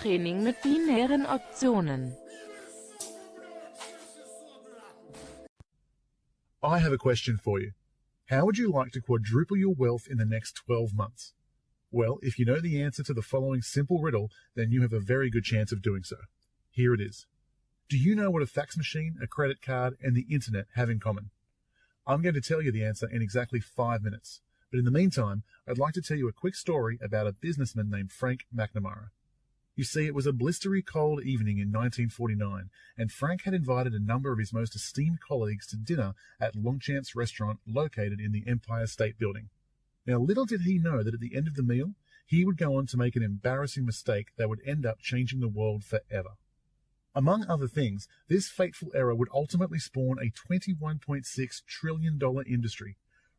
Training mit binären Optionen. I have a question for you. How would you like to quadruple your wealth in the next 12 months? Well, if you know the answer to the following simple riddle, then you have a very good chance of doing so. Here it is. Do you know what a fax machine, a credit card, and the internet have in common? I'm going to tell you the answer in exactly 5 minutes. But in the meantime, I'd like to tell you a quick story about a businessman named Frank McNamara. You see, it was a blistery cold evening in 1949, and Frank had invited a number of his most esteemed colleagues to dinner at Longchamp's restaurant located in the Empire State Building. Now, little did he know that at the end of the meal, he would go on to make an embarrassing mistake that would end up changing the world forever. Among other things, this fateful error would ultimately spawn a $21.6 trillion industry,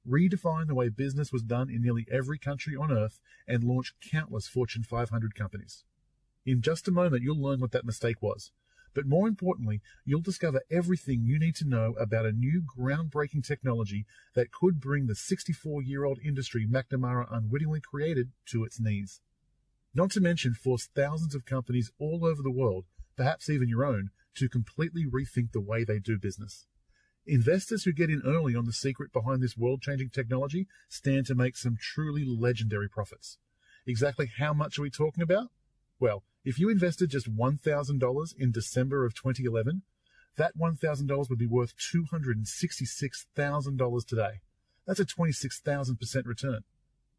redefine the way business was done in nearly every country on Earth, and launch countless Fortune 500 companies. In just a moment, you'll learn what that mistake was. But more importantly, you'll discover everything you need to know about a new groundbreaking technology that could bring the 64-year-old industry McNamara unwittingly created to its knees. Not to mention force thousands of companies all over the world, perhaps even your own, to completely rethink the way they do business. Investors who get in early on the secret behind this world-changing technology stand to make some truly legendary profits. Exactly how much are we talking about? Well, if you invested just $1,000 in December of 2011, that $1,000 would be worth $266,000 today. That's a 26,000% return.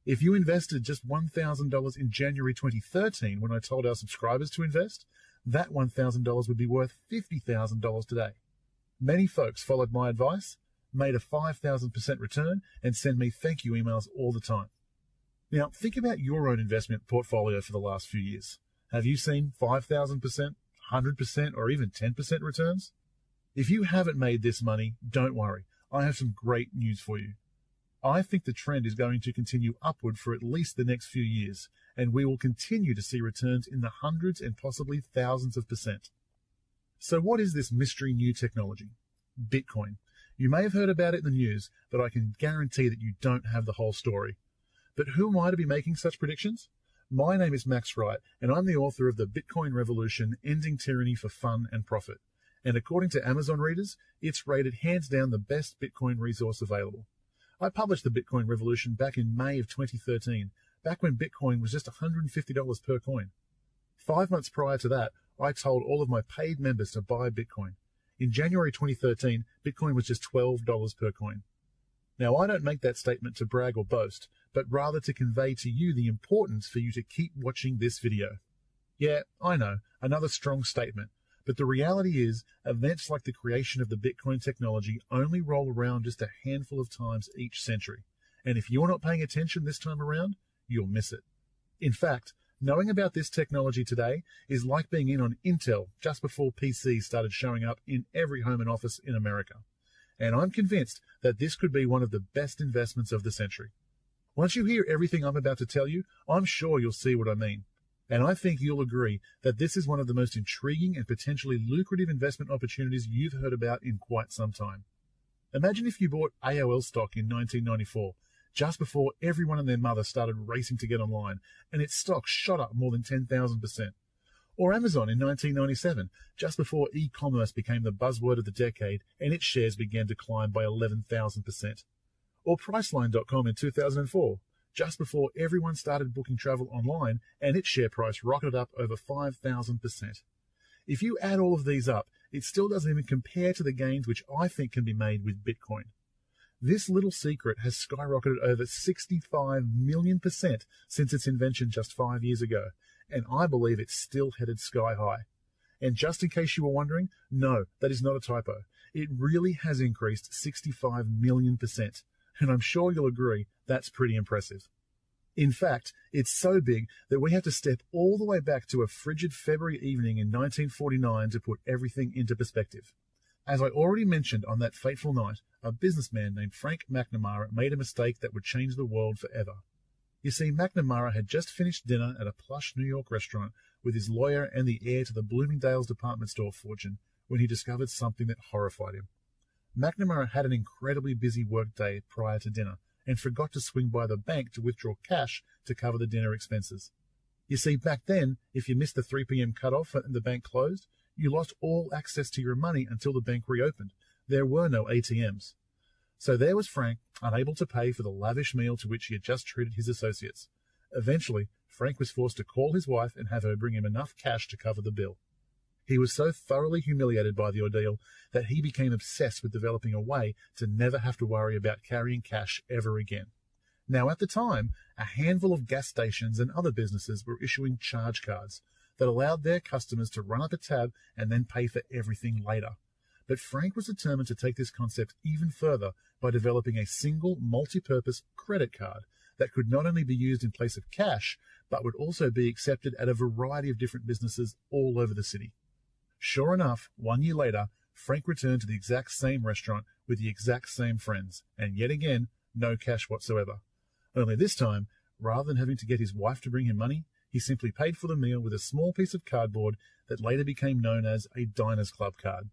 If you invested just $1,000 in January 2013, when I told our subscribers to invest, that $1,000 would be worth $50,000 today. Many folks followed my advice, made a 5,000% return, and send me thank you emails all the time. Now, think about your own investment portfolio for the last few years. Have you seen 5,000%, 100%, or even 10% returns? If you haven't made this money, don't worry. I have some great news for you. I think the trend is going to continue upward for at least the next few years, and we will continue to see returns in the hundreds and possibly thousands of percent. So what is this mystery new technology? Bitcoin. You may have heard about it in the news, but I can guarantee that you don't have the whole story. But who am I to be making such predictions? My name is Max Wright, and I'm the author of The Bitcoin Revolution, Ending Tyranny for Fun and Profit. And according to Amazon readers, it's rated hands down the best Bitcoin resource available. I published The Bitcoin Revolution back in May of 2013, back when Bitcoin was just $150 per coin. 5 months prior to that, I told all of my paid members to buy Bitcoin. In January 2013, Bitcoin was just $12 per coin. Now, I don't make that statement to brag or boast, but rather to convey to you the importance for you to keep watching this video. Yeah, I know, another strong statement, but the reality is, events like the creation of the Bitcoin technology only roll around just a handful of times each century, and if you're not paying attention this time around, you'll miss it. In fact, knowing about this technology today is like being in on Intel just before PCs started showing up in every home and office in America. And I'm convinced that this could be one of the best investments of the century. Once you hear everything I'm about to tell you, I'm sure you'll see what I mean. And I think you'll agree that this is one of the most intriguing and potentially lucrative investment opportunities you've heard about in quite some time. Imagine if you bought AOL stock in 1994, just before everyone and their mother started racing to get online, and its stock shot up more than 10,000%. Or Amazon in 1997, just before e-commerce became the buzzword of the decade and its shares began to climb by 11,000%. Or Priceline.com in 2004, just before everyone started booking travel online and its share price rocketed up over 5,000%. If you add all of these up, it still doesn't even compare to the gains which I think can be made with Bitcoin. This little secret has skyrocketed over 65 million% since its invention just 5 years ago, and I believe it's still headed sky high. And just in case you were wondering, no, that is not a typo. It really has increased 65 million%, and I'm sure you'll agree that's pretty impressive. In fact, it's so big that we have to step all the way back to a frigid February evening in 1949 to put everything into perspective. As I already mentioned on that fateful night, a businessman named Frank McNamara made a mistake that would change the world forever. You see, McNamara had just finished dinner at a plush New York restaurant with his lawyer and the heir to the Bloomingdale's department store fortune when he discovered something that horrified him. McNamara had an incredibly busy workday prior to dinner and forgot to swing by the bank to withdraw cash to cover the dinner expenses. You see, back then, if you missed the 3 p.m. cutoff and the bank closed, you lost all access to your money until the bank reopened. There were no ATMs. So there was Frank, unable to pay for the lavish meal to which he had just treated his associates. Eventually, Frank was forced to call his wife and have her bring him enough cash to cover the bill. He was so thoroughly humiliated by the ordeal that he became obsessed with developing a way to never have to worry about carrying cash ever again. Now, at the time, a handful of gas stations and other businesses were issuing charge cards that allowed their customers to run up a tab and then pay for everything later. But Frank was determined to take this concept even further by developing a single multi-purpose credit card that could not only be used in place of cash, but would also be accepted at a variety of different businesses all over the city. Sure enough, 1 year later, Frank returned to the exact same restaurant with the exact same friends, and yet again, no cash whatsoever. Only this time, rather than having to get his wife to bring him money, he simply paid for the meal with a small piece of cardboard that later became known as a Diners Club card.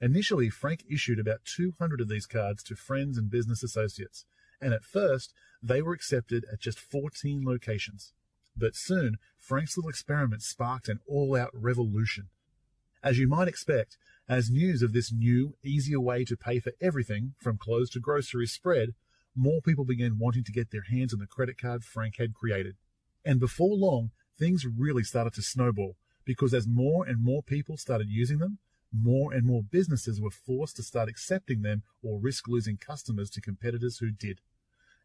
Initially, Frank issued about 200 of these cards to friends and business associates, and at first, they were accepted at just 14 locations. But soon, Frank's little experiment sparked an all-out revolution. As you might expect, as news of this new, easier way to pay for everything, from clothes to groceries, spread, more people began wanting to get their hands on the credit card Frank had created. And before long, things really started to snowball, because as more and more people started using them, more and more businesses were forced to start accepting them or risk losing customers to competitors who did.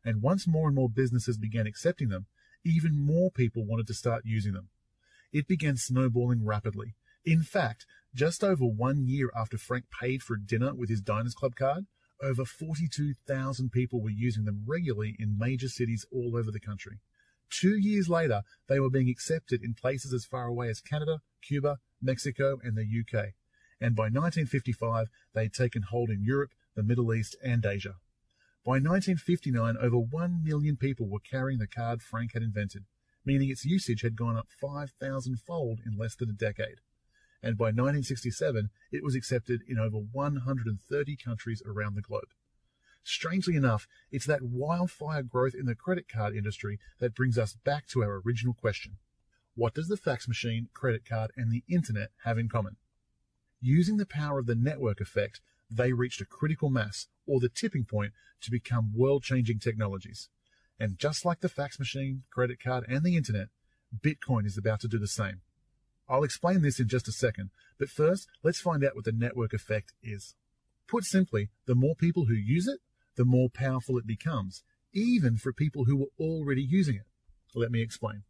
And once more and more businesses began accepting them, even more people wanted to start using them. It began snowballing rapidly. In fact, just over 1 year after Frank paid for dinner with his Diners Club card, over 42,000 people were using them regularly in major cities all over the country. 2 years later, they were being accepted in places as far away as Canada, Cuba, Mexico, and the UK. And by 1955, they had taken hold in Europe, the Middle East, and Asia. By 1959, over 1 million people were carrying the card Frank had invented, meaning its usage had gone up 5,000-fold in less than a decade. And by 1967, it was accepted in over 130 countries around the globe. Strangely enough, it's that wildfire growth in the credit card industry that brings us back to our original question. What does the fax machine, credit card, and the internet have in common? Using the power of the network effect, they reached a critical mass, or the tipping point, to become world-changing technologies. And just like the fax machine, credit card, and the internet, Bitcoin is about to do the same. I'll explain this in just a second, but first, let's find out what the network effect is. Put simply, the more people who use it, the more powerful it becomes, even for people who were already using it. Let me explain.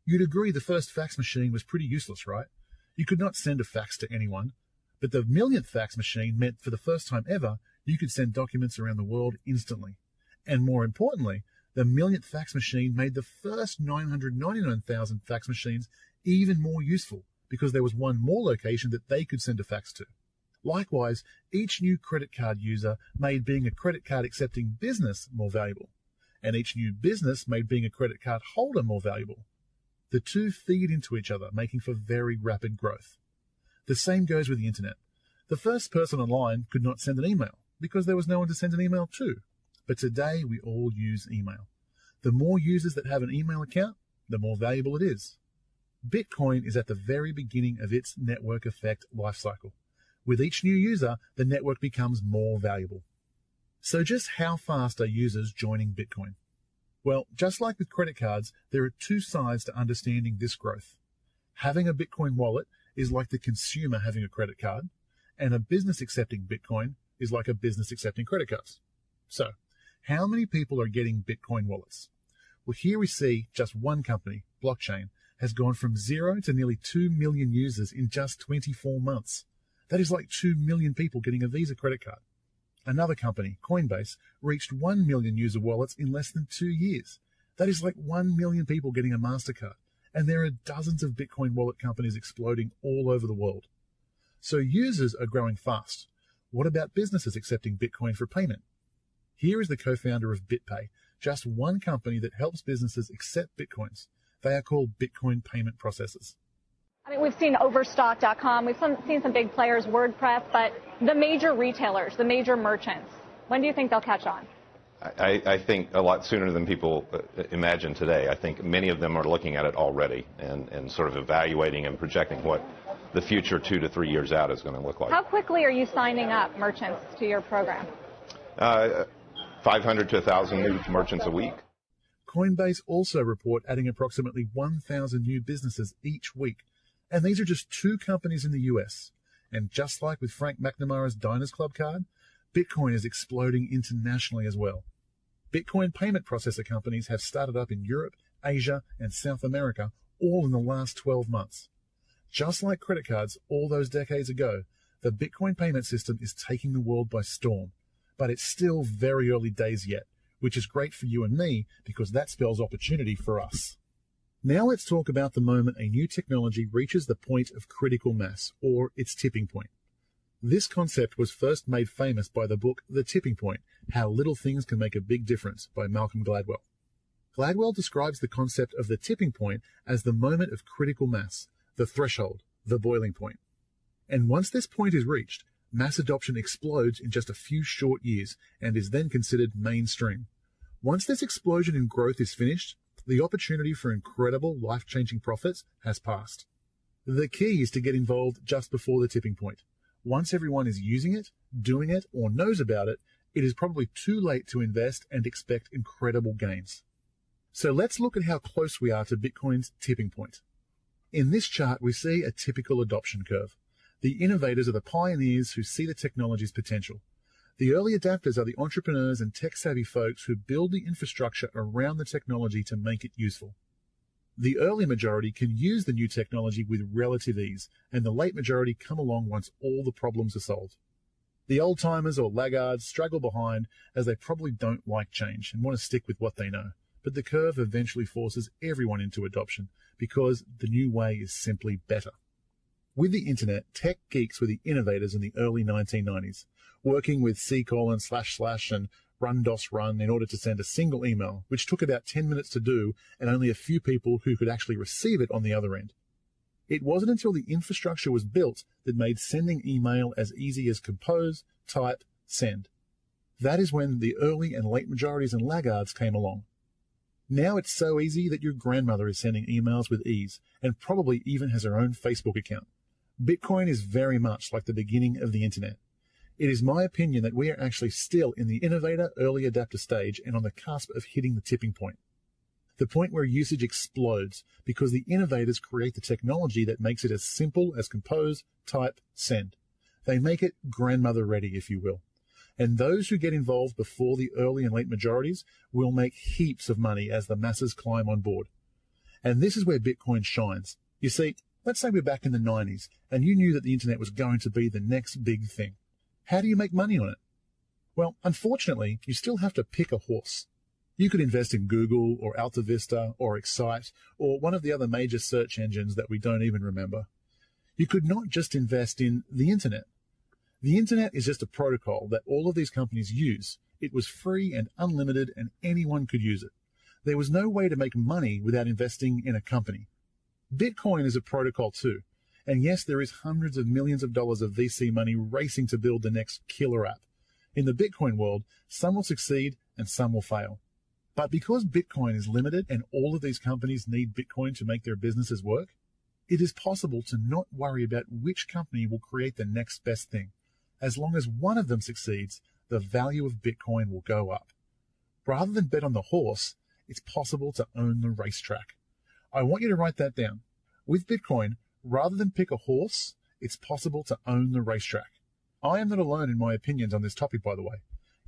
You'd agree the first fax machine was pretty useless, right? You could not send a fax to anyone, but the millionth fax machine meant for the first time ever, you could send documents around the world instantly. And more importantly, the millionth fax machine made the first 999,000 fax machines even more useful, because there was one more location that they could send a fax to. Likewise, each new credit card user made being a credit card accepting business more valuable, and each new business made being a credit card holder more valuable. The two feed into each other, making for very rapid growth. The same goes with the internet. The first person online could not send an email, because there was no one to send an email to. But today, we all use email. The more users that have an email account, the more valuable it is. Bitcoin is at the very beginning of its network effect life cycle. With each new user, the network becomes more valuable. So just how fast are users joining Bitcoin? Well, just like with credit cards, there are two sides to understanding this growth. Having a Bitcoin wallet is like the consumer having a credit card, and a business accepting Bitcoin is like a business accepting credit cards. So, how many people are getting Bitcoin wallets? Well, here we see just one company, Blockchain, has gone from 0 to nearly 2 million users in just 24 months. That is like 2 million people getting a Visa credit card. Another company, Coinbase, reached 1 million user wallets in less than 2 years. That is like 1 million people getting a MasterCard. And there are dozens of Bitcoin wallet companies exploding all over the world. So users are growing fast. What about businesses accepting Bitcoin for payment? Here is the co-founder of BitPay, just one company that helps businesses accept Bitcoins. They are called Bitcoin payment processors. I mean, we've seen Overstock.com, we've seen some big players, WordPress, but the major retailers, the major merchants, when do you think they'll catch on? I think a lot sooner than people imagine today. I think many of them are looking at it already and sort of evaluating and projecting what the future 2 to 3 years out is going to look like. How quickly are you signing up merchants to your program? 500 to 1,000 new merchants a week. Coinbase also report adding approximately 1,000 new businesses each week. And these are just 2 companies in the US. And just like with Frank McNamara's Diners Club card, Bitcoin is exploding internationally as well. Bitcoin payment processor companies have started up in Europe, Asia, and South America, all in the last 12 months. Just like credit cards all those decades ago, the Bitcoin payment system is taking the world by storm. But it's still very early days yet, which is great for you and me because that spells opportunity for us. Now let's talk about the moment a new technology reaches the point of critical mass, or its tipping point. This concept was first made famous by the book The Tipping Point, How Little Things Can Make a Big Difference by Malcolm Gladwell. Gladwell describes the concept of the tipping point as the moment of critical mass, the threshold, the boiling point. And once this point is reached, mass adoption explodes in just a few short years and is then considered mainstream. Once this explosion in growth is finished, the opportunity for incredible life-changing profits has passed. The key is to get involved just before the tipping point. Once everyone is using it, doing it, or knows about it, it is probably too late to invest and expect incredible gains. So let's look at how close we are to Bitcoin's tipping point. In this chart, we see a typical adoption curve. The innovators are the pioneers who see the technology's potential. The early adapters are the entrepreneurs and tech-savvy folks who build the infrastructure around the technology to make it useful. The early majority can use the new technology with relative ease, and the late majority come along once all the problems are solved. The old-timers or laggards struggle behind as they probably don't like change and want to stick with what they know. But the curve eventually forces everyone into adoption because the new way is simply better. With the internet, tech geeks were the innovators in the early 1990s, working with C:// and run in order to send a single email, which took about 10 minutes to do and only a few people who could actually receive it on the other end. It wasn't until the infrastructure was built that made sending email as easy as compose, type, send. That is when the early and late majorities and laggards came along. Now it's so easy that your grandmother is sending emails with ease and probably even has her own Facebook account. Bitcoin is very much like the beginning of the internet. It is my opinion that we are actually still in the innovator early adapter stage and on the cusp of hitting the tipping point. The point where usage explodes because the innovators create the technology that makes it as simple as compose, type, send. They make it grandmother ready, if you will. And those who get involved before the early and late majorities will make heaps of money as the masses climb on board. And this is where Bitcoin shines. You see, let's say we're back in the 90s and you knew that the internet was going to be the next big thing. How do you make money on it? Well, unfortunately, you still have to pick a horse. You could invest in Google or AltaVista or Excite or one of the other major search engines that we don't even remember. You could not just invest in the internet. The internet is just a protocol that all of these companies use. It was free and unlimited and anyone could use it. There was no way to make money without investing in a company. Bitcoin is a protocol too. And yes, there is hundreds of millions of dollars of VC money racing to build the next killer app. In the Bitcoin world, some will succeed and some will fail. But because Bitcoin is limited and all of these companies need Bitcoin to make their businesses work, it is possible to not worry about which company will create the next best thing. As long as one of them succeeds, the value of Bitcoin will go up. Rather than bet on the horse, it's possible to own the racetrack. I want you to write that down. With Bitcoin, rather than pick a horse, it's possible to own the racetrack. I am not alone in my opinions on this topic, by the way.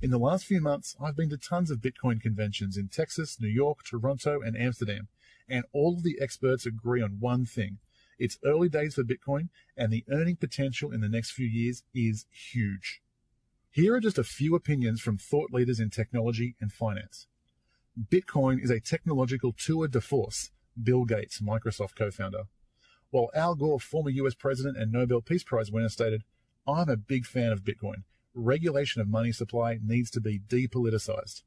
In the last few months, I've been to tons of Bitcoin conventions in Texas, New York, Toronto, and Amsterdam, and all of the experts agree on one thing. It's early days for Bitcoin, and the earning potential in the next few years is huge. Here are just a few opinions from thought leaders in technology and finance. Bitcoin is a technological tour de force, Bill Gates, Microsoft co-founder. While Al Gore, former US president and Nobel Peace Prize winner, stated, "I'm a big fan of Bitcoin. Regulation of money supply needs to be depoliticized."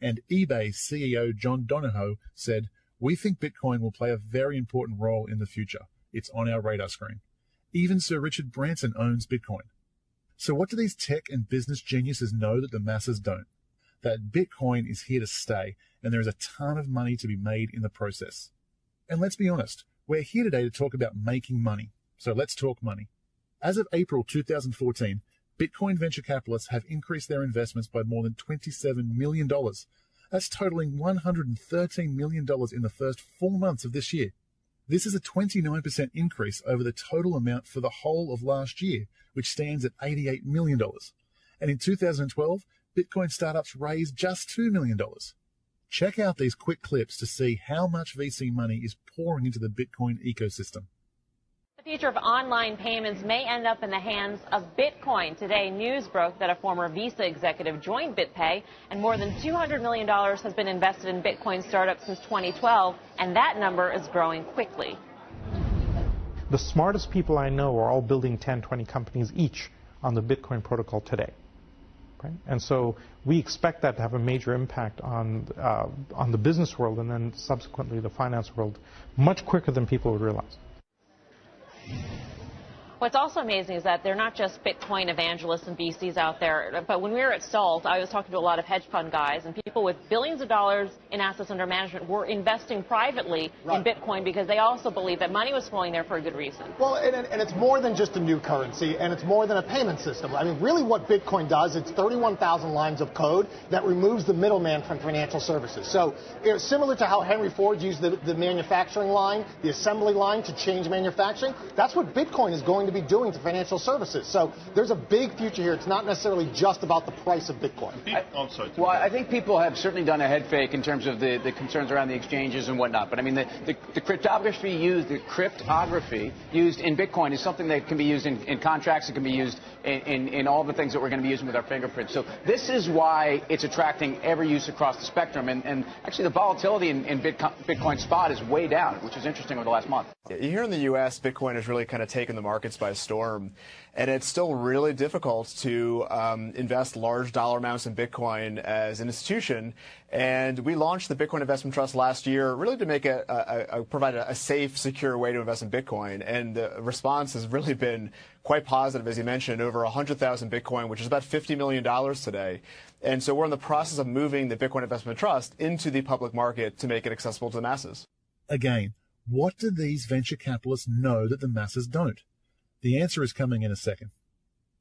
And eBay CEO John Donahoe said, "We think Bitcoin will play a very important role in the future. It's on our radar screen." Even Sir Richard Branson owns Bitcoin. So what do these tech and business geniuses know that the masses don't? that Bitcoin is here to stay, and there is a ton of money to be made in the process. And let's be honest, we're here today to talk about making money. So let's talk money. As of April 2014, Bitcoin venture capitalists have increased their investments by more than $27 million. That's totaling $113 million in the first 4 months of this year. This is a 29% increase over the total amount for the whole of last year, which stands at $88 million. And in 2012, Bitcoin startups raised just $2 million. Check out these quick clips to see how much VC money is pouring into the Bitcoin ecosystem. The future of online payments may end up in the hands of Bitcoin. Today, news broke that a former Visa executive joined BitPay, and more than $200 million has been invested in Bitcoin startups since 2012, and that number is growing quickly. The smartest people I know are all building 10, 20 companies each on the Bitcoin protocol today. Right? And so we expect that to have a major impact on the business world and then subsequently the finance world much quicker than people would realize. What's also amazing is that they're not just Bitcoin evangelists and VCs out there, but when we were at SALT, I was talking to a lot of hedge fund guys, and people with billions of dollars in assets under management were investing privately in Bitcoin because they also believe that money was flowing there for a good reason. Well, and it's more than just a new currency, and it's more than a payment system. I mean, really what Bitcoin does, it's 31,000 lines of code that removes the middleman from financial services. So similar to how Henry Ford used the manufacturing line, the assembly line to change manufacturing, that's what Bitcoin is going to be doing to financial services. So there's a big future here. It's not necessarily just about the price of Bitcoin. Well, I think people have certainly done a head fake in terms of the concerns around the exchanges and whatnot. But I mean, the cryptography used in Bitcoin is something that can be used in contracts. It can be used in all the things that we're going to be using with our fingerprints. So this is why it's attracting every use across the spectrum. And actually, the volatility in Bitcoin spot is way down, which is interesting over the last month. Here in the U.S., Bitcoin has really kind of taken the markets by storm, and it's still really difficult to invest large dollar amounts in Bitcoin as an institution. And we launched the Bitcoin Investment Trust last year really to make provide a safe, secure way to invest in Bitcoin. And the response has really been quite positive, as you mentioned, over 100,000 Bitcoin, which is about $50 million today. And so we're in the process of moving the Bitcoin Investment Trust into the public market to make it accessible to the masses. Again, what do these venture capitalists know that the masses don't? The answer is coming in a second.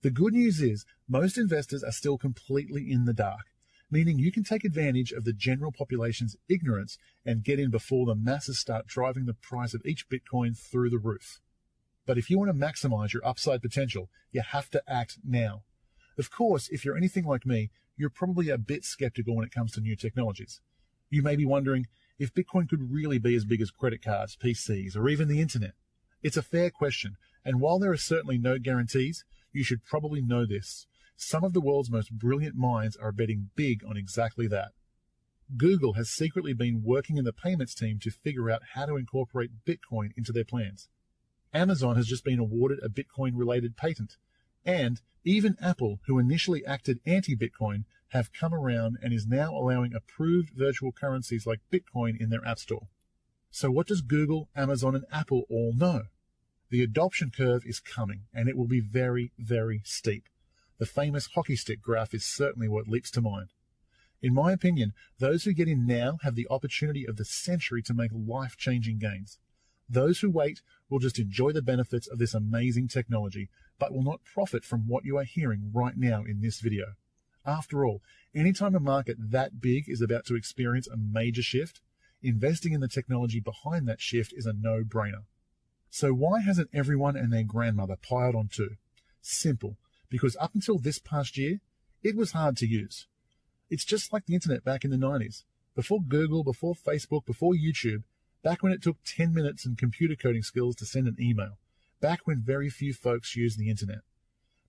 The good news is most investors are still completely in the dark, meaning you can take advantage of the general population's ignorance and get in before the masses start driving the price of each Bitcoin through the roof. But if you want to maximize your upside potential, you have to act now. Of course, if you're anything like me, you're probably a bit skeptical when it comes to new technologies. You may be wondering if Bitcoin could really be as big as credit cards, PCs, or even the internet. It's a fair question, and while there are certainly no guarantees, you should probably know this. Some of the world's most brilliant minds are betting big on exactly that. Google has secretly been working in the payments team to figure out how to incorporate Bitcoin into their plans. Amazon has just been awarded a Bitcoin-related patent. And even Apple, who initially acted anti-Bitcoin, have come around and is now allowing approved virtual currencies like Bitcoin in their App Store. So what does Google, Amazon, and Apple all know? The adoption curve is coming, and it will be very, very steep. The famous hockey stick graph is certainly what leaps to mind. In my opinion, those who get in now have the opportunity of the century to make life-changing gains. Those who wait will just enjoy the benefits of this amazing technology, but will not profit from what you are hearing right now in this video. After all, anytime a market that big is about to experience a major shift, investing in the technology behind that shift is a no-brainer. So why hasn't everyone and their grandmother piled on too? Simple, because up until this past year, it was hard to use. It's just like the internet back in the 90s. Before Google, before Facebook, before YouTube, back when it took 10 minutes and computer coding skills to send an email, back when very few folks used the internet.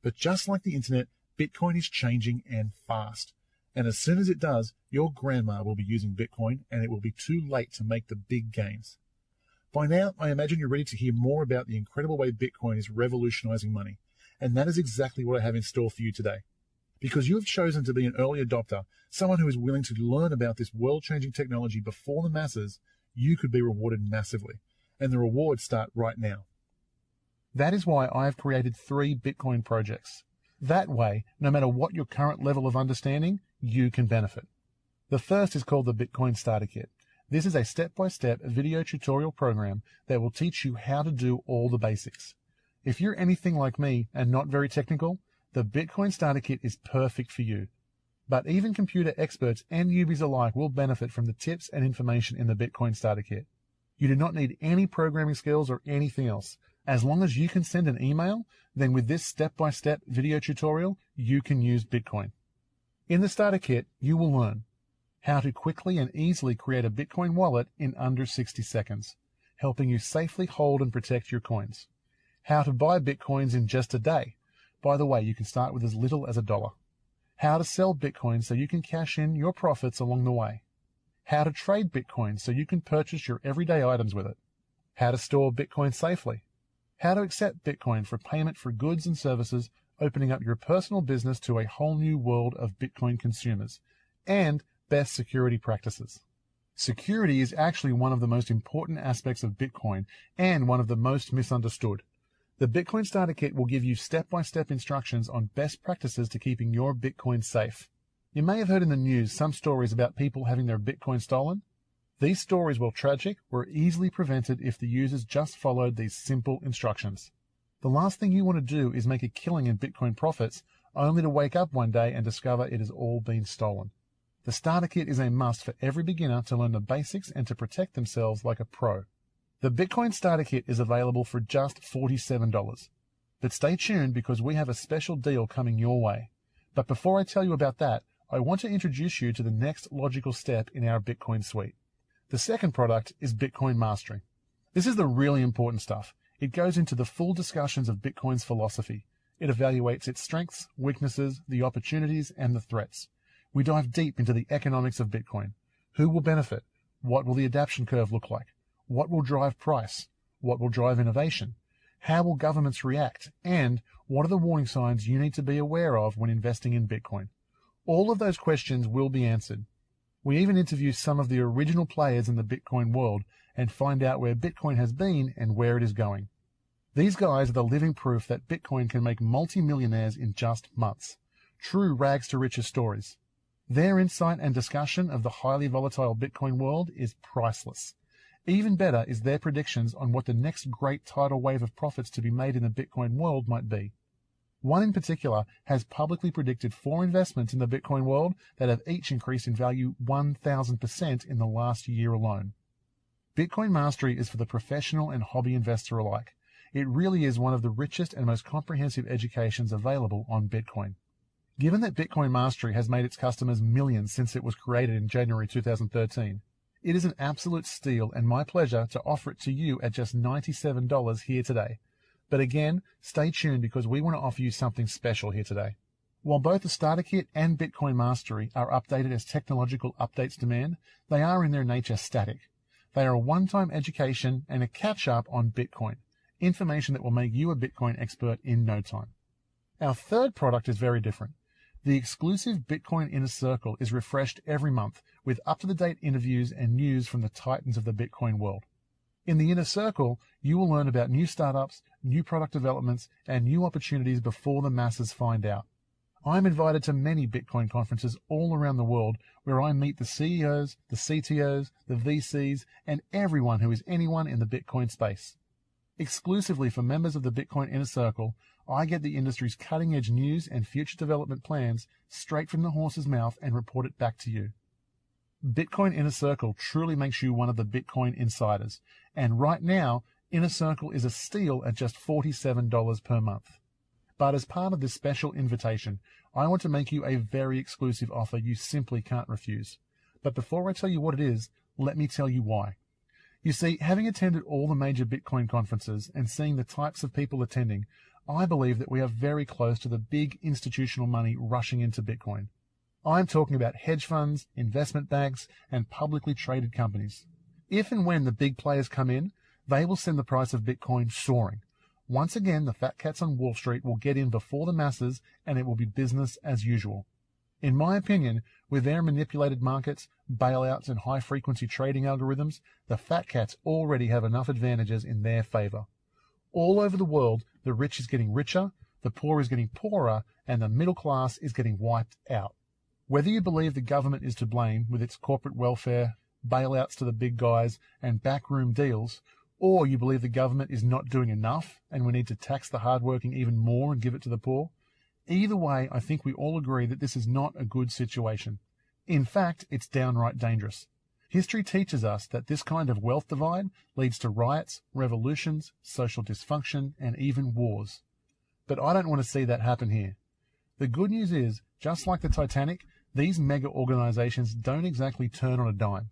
But just like the internet, Bitcoin is changing and fast. And as soon as it does, your grandma will be using Bitcoin and it will be too late to make the big gains. By now, I imagine you're ready to hear more about the incredible way Bitcoin is revolutionizing money. And that is exactly what I have in store for you today. Because you have chosen to be an early adopter, someone who is willing to learn about this world-changing technology before the masses, you could be rewarded massively. And the rewards start right now. That is why I have created 3 Bitcoin projects. That way, no matter what your current level of understanding, you can benefit. The first is called the Bitcoin Starter Kit. This is a step-by-step video tutorial program that will teach you how to do all the basics. If you're anything like me and not very technical, the Bitcoin Starter Kit is perfect for you. But even computer experts and newbies alike will benefit from the tips and information in the Bitcoin Starter Kit. You do not need any programming skills or anything else. As long as you can send an email, then with this step-by-step video tutorial, you can use Bitcoin. In the Starter Kit, you will learn how to quickly and easily create a Bitcoin wallet in under 60 seconds, helping you safely hold and protect your coins. How to buy Bitcoins in just a day. By the way, you can start with as little as $1. How to sell Bitcoin so you can cash in your profits along the way. How to trade Bitcoin so you can purchase your everyday items with it. How to store Bitcoin safely. How to accept Bitcoin for payment for goods and services, opening up your personal business to a whole new world of Bitcoin consumers. And best security practices. Security is actually one of the most important aspects of Bitcoin and one of the most misunderstood. The Bitcoin Starter Kit will give you step-by-step instructions on best practices to keeping your Bitcoin safe. You may have heard in the news some stories about people having their Bitcoin stolen. These stories, while tragic, were easily prevented if the users just followed these simple instructions. The last thing you want to do is make a killing in Bitcoin profits, only to wake up one day and discover it has all been stolen. The Starter Kit is a must for every beginner to learn the basics and to protect themselves like a pro. The Bitcoin Starter Kit is available for just $47. But stay tuned because we have a special deal coming your way. But before I tell you about that, I want to introduce you to the next logical step in our Bitcoin suite. The second product is Bitcoin Mastery. This is the really important stuff. It goes into the full discussions of Bitcoin's philosophy. It evaluates its strengths, weaknesses, the opportunities, and the threats. We dive deep into the economics of Bitcoin. Who will benefit? What will the adoption curve look like? What will drive price? What will drive innovation? How will governments react? And what are the warning signs you need to be aware of when investing in Bitcoin? All of those questions will be answered. We even interview some of the original players in the Bitcoin world and find out where Bitcoin has been and where it is going. These guys are the living proof that Bitcoin can make multi-millionaires in just months. True rags to riches stories. Their insight and discussion of the highly volatile Bitcoin world is priceless. Even better is their predictions on what the next great tidal wave of profits to be made in the Bitcoin world might be. One in particular has publicly predicted 4 investments in the Bitcoin world that have each increased in value 1,000% in the last year alone. Bitcoin Mastery is for the professional and hobby investor alike. It really is one of the richest and most comprehensive educations available on Bitcoin. Given that Bitcoin Mastery has made its customers millions since it was created in January 2013, it is an absolute steal and my pleasure to offer it to you at just $97 here today. But again, stay tuned because we want to offer you something special here today. While both the Starter Kit and Bitcoin Mastery are updated as technological updates demand, they are in their nature static. They are a one-time education and a catch-up on Bitcoin, information that will make you a Bitcoin expert in no time. Our third product is very different. The exclusive Bitcoin Inner Circle is refreshed every month with up-to-the-date interviews and news from the titans of the Bitcoin world. In the Inner Circle, you will learn about new startups, new product developments, and new opportunities before the masses find out. I'm invited to many Bitcoin conferences all around the world where I meet the CEOs, the CTOs, the VCs, and everyone who is anyone in the Bitcoin space. Exclusively for members of the Bitcoin Inner Circle, I get the industry's cutting-edge news and future development plans straight from the horse's mouth and report it back to you. Bitcoin Inner Circle truly makes you one of the Bitcoin insiders, and right now, Inner Circle is a steal at just $47 per month. But as part of this special invitation, I want to make you a very exclusive offer you simply can't refuse. But before I tell you what it is, let me tell you why. You see, having attended all the major Bitcoin conferences and seeing the types of people attending, I believe that we are very close to the big institutional money rushing into Bitcoin. I'm talking about hedge funds, investment banks, and publicly traded companies. If and when the big players come in, they will send the price of Bitcoin soaring. Once again, the fat cats on Wall Street will get in before the masses, and it will be business as usual. In my opinion, with their manipulated markets, bailouts, and high-frequency trading algorithms, the fat cats already have enough advantages in their favor. All over the world, the rich is getting richer, the poor is getting poorer, and the middle class is getting wiped out. Whether you believe the government is to blame with its corporate welfare, bailouts to the big guys, and backroom deals, or you believe the government is not doing enough and we need to tax the hardworking even more and give it to the poor, either way, I think we all agree that this is not a good situation. In fact, it's downright dangerous. History teaches us that this kind of wealth divide leads to riots, revolutions, social dysfunction, and even wars. But I don't want to see that happen here. The good news is, just like the Titanic, these mega organizations don't exactly turn on a dime.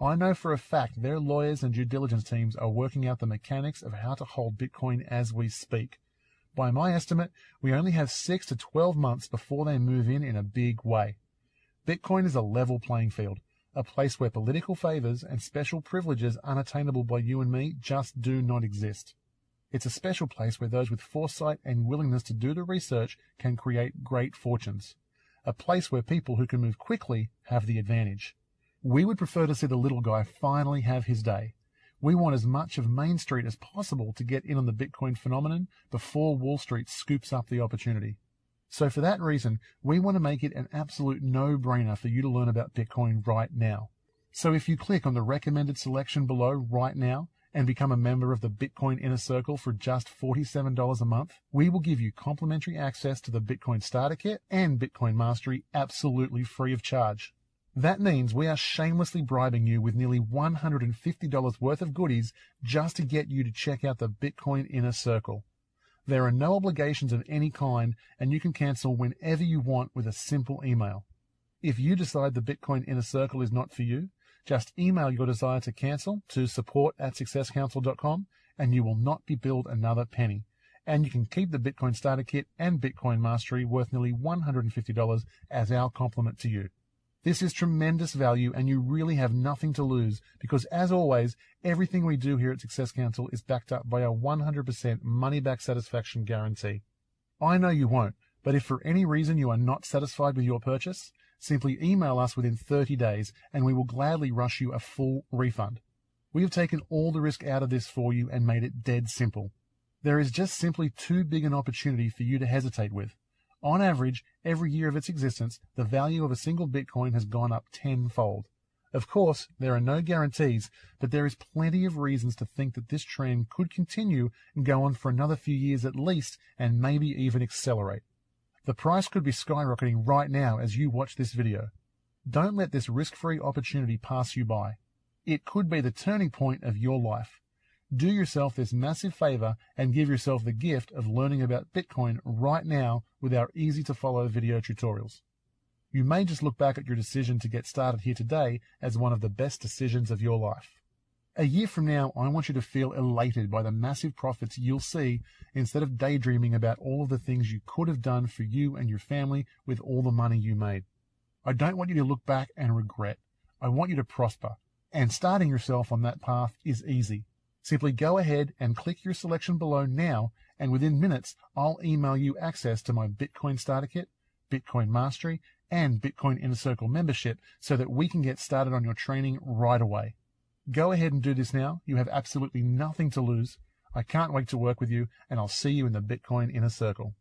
I know for a fact their lawyers and due diligence teams are working out the mechanics of how to hold Bitcoin as we speak. By my estimate, we only have 6 to 12 months before they move in a big way. Bitcoin is a level playing field, a place where political favors and special privileges unattainable by you and me just do not exist. It's a special place where those with foresight and willingness to do the research can create great fortunes. A place where people who can move quickly have the advantage. We would prefer to see the little guy finally have his day. We want as much of Main Street as possible to get in on the Bitcoin phenomenon before Wall Street scoops up the opportunity. So for that reason, we want to make it an absolute no-brainer for you to learn about Bitcoin right now. So if you click on the recommended selection below right now and become a member of the Bitcoin Inner Circle for just $47 a month, we will give you complimentary access to the Bitcoin Starter Kit and Bitcoin Mastery absolutely free of charge. That means we are shamelessly bribing you with nearly $150 worth of goodies just to get you to check out the Bitcoin Inner Circle. There are no obligations of any kind, and you can cancel whenever you want with a simple email. If you decide the Bitcoin Inner Circle is not for you, just email your desire to cancel to support@successcouncil.com and you will not be billed another penny. And you can keep the Bitcoin Starter Kit and Bitcoin Mastery worth nearly $150 as our compliment to you. This is tremendous value and you really have nothing to lose because, as always, everything we do here at Success Council is backed up by a 100% money-back satisfaction guarantee. I know you won't, but if for any reason you are not satisfied with your purchase, simply email us within 30 days and we will gladly rush you a full refund. We have taken all the risk out of this for you and made it dead simple. There is just simply too big an opportunity for you to hesitate with. On average, every year of its existence, the value of a single Bitcoin has gone up tenfold. Of course, there are no guarantees, but there is plenty of reasons to think that this trend could continue and go on for another few years at least, and maybe even accelerate. The price could be skyrocketing right now as you watch this video. Don't let this risk-free opportunity pass you by. It could be the turning point of your life. Do yourself this massive favor and give yourself the gift of learning about Bitcoin right now with our easy-to-follow video tutorials. You may just look back at your decision to get started here today as one of the best decisions of your life. A year from now, I want you to feel elated by the massive profits you'll see instead of daydreaming about all of the things you could have done for you and your family with all the money you made. I don't want you to look back and regret. I want you to prosper. And starting yourself on that path is easy. Simply go ahead and click your selection below now, and within minutes, I'll email you access to my Bitcoin Starter Kit, Bitcoin Mastery, and Bitcoin Inner Circle membership so that we can get started on your training right away. Go ahead and do this now. You have absolutely nothing to lose. I can't wait to work with you, and I'll see you in the Bitcoin Inner Circle.